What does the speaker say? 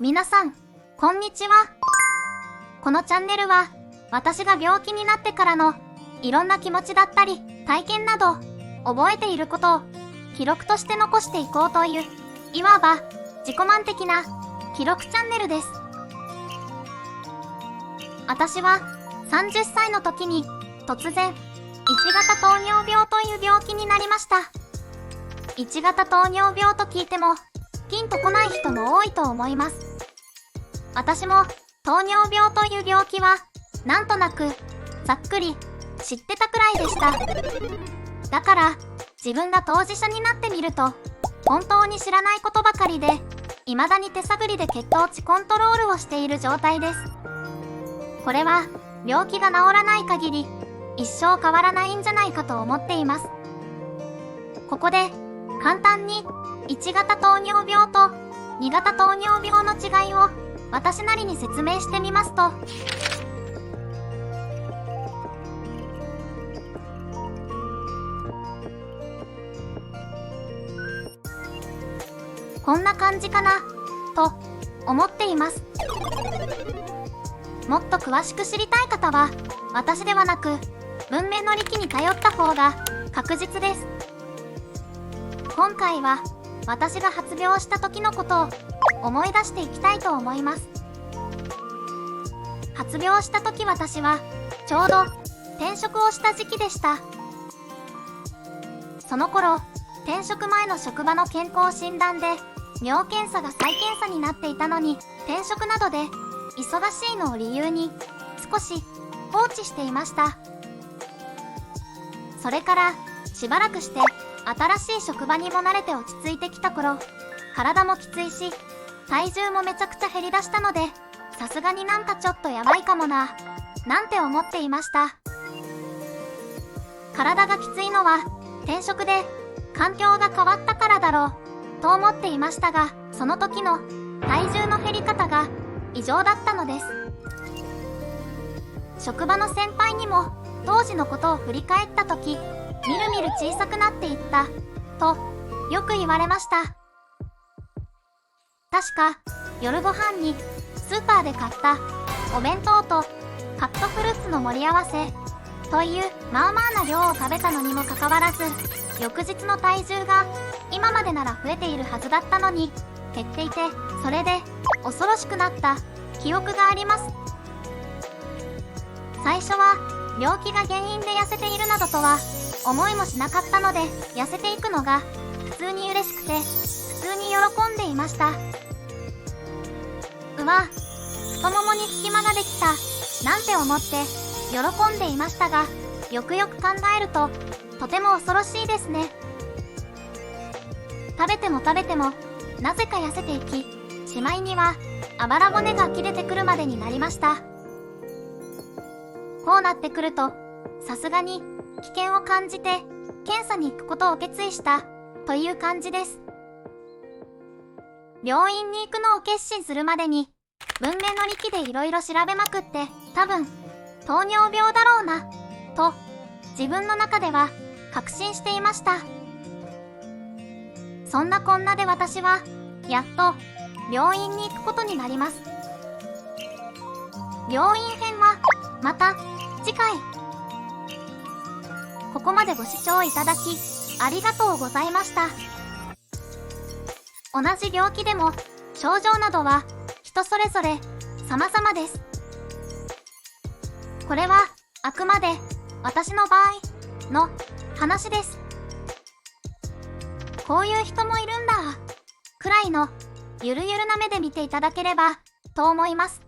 皆さん、こんにちは。このチャンネルは、私が病気になってからの、いろんな気持ちだったり、体験など、覚えていることを、記録として残していこうという、いわば、自己満的な、記録チャンネルです。私は、30歳の時に、突然、1型糖尿病という病気になりました。1型糖尿病と聞いても、ピンとこない人も多いと思います。私も糖尿病という病気はなんとなくざっくり知ってたくらいでした。だから自分が当事者になってみると本当に知らないことばかりで未だに手探りで血糖値コントロールをしている状態です。これは病気が治らない限り一生変わらないんじゃないかと思っています。ここで簡単に1型糖尿病と2型糖尿病の違いを私なりに説明してみますと、こんな感じかなと思っています。もっと詳しく知りたい方は私ではなく文明の利器に頼った方が確実です。今回は私が発病した時のことを思い出していきたいと思います。発病した時私はちょうど転職をした時期でした。その頃転職前の職場の健康診断で尿検査が再検査になっていたのに転職などで忙しいのを理由に少し放置していました。それからしばらくして新しい職場にも慣れて落ち着いてきた頃、体もきついし体重もめちゃくちゃ減り出したので、さすがになんかちょっとやばいかもななんて思っていました。体がきついのは転職で環境が変わったからだろうと思っていましたが、その時の体重の減り方が異常だったのです。職場の先輩にも当時のことを振り返った時、みるみる小さくなっていったとよく言われました。確か夜ご飯にスーパーで買ったお弁当とカットフルーツの盛り合わせというまあまあな量を食べたのにもかかわらず、翌日の体重が今までなら増えているはずだったのに減っていて、それで恐ろしくなった記憶があります。最初は病気が原因で痩せているなどとは思いもしなかったので、痩せていくのが普通に嬉しくて普通に喜んでいました。うわ、太ももに隙間ができたなんて思って喜んでいましたが、よくよく考えるととても恐ろしいですね。食べても食べてもなぜか痩せていき、しまいにはあばら骨が切れてくるまでになりました。こうなってくるとさすがに危険を感じて検査に行くことを決意したという感じです。病院に行くのを決心するまでに文明の利器でいろいろ調べまくって、多分糖尿病だろうなと自分の中では確信していました。そんなこんなで私はやっと病院に行くことになります。病院編はまた次回。ここまでご視聴いただきありがとうございました。同じ病気でも症状などは人それぞれ様々です。これはあくまで私の場合の話です。こういう人もいるんだくらいのゆるゆるな目で見ていただければと思います。